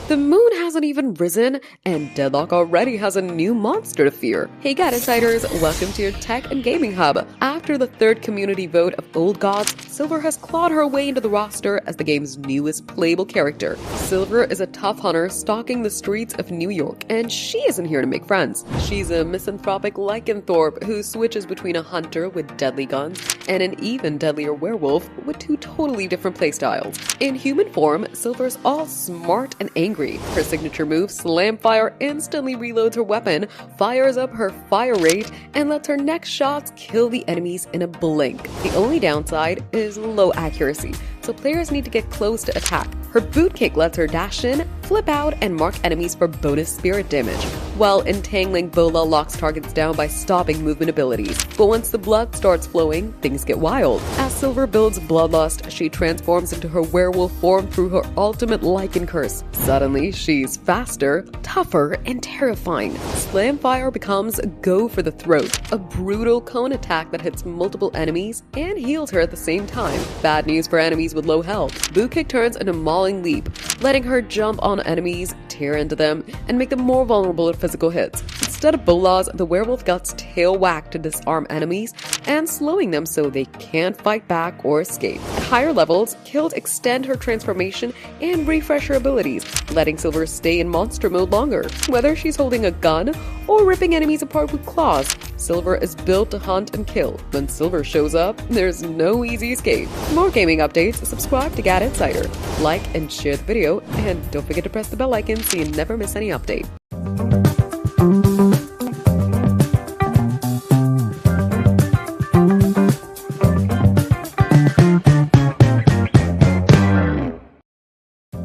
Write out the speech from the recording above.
The moon hasn't even risen, and Deadlock already has a new monster to fear. Hey GadInsiders, welcome to your tech and gaming hub. After the third community vote of Old Gods, Silver has clawed her way into the roster as the game's newest playable character. Silver is a tough hunter stalking the streets of New York, and she isn't here to make friends. She's a misanthropic lycanthrope who switches between a hunter with deadly guns and an even deadlier werewolf with two totally different playstyles. In human form, Silver's all smart and angry. Her signature move, Slam Fire, instantly reloads her weapon, fires up her fire rate, and lets her next shots kill the enemies in a blink. The only downside is low accuracy, so players need to get close to attack. Her boot kick lets her dash in, flip out, and mark enemies for bonus spirit damage, while entangling Bola locks targets down by stopping movement abilities. But once the blood starts flowing, things get wild. As Silver builds Bloodlust, she transforms into her werewolf form through her ultimate Lycan curse. Suddenly, she's faster, tougher, and terrifying. Slam Fire becomes Go for the Throat, a brutal cone attack that hits multiple enemies and heals her at the same time. Bad news for enemies with low health. Boot kick turns into Mauling Leap, letting her jump on enemies, tear into them, and make them more vulnerable to physical hits. Instead of bolas, the werewolf gets tail whack to disarm enemies and slowing them so they can't fight back or escape. At higher levels, kills extend her transformation and refresh her abilities, letting Silver stay in monster mode longer. Whether she's holding a gun or ripping enemies apart with claws, Silver is built to hunt and kill. When Silver shows up, there's no easy escape. For more gaming updates, subscribe to GadInsider, like and share the video, and don't forget to press the bell icon so you never miss any update.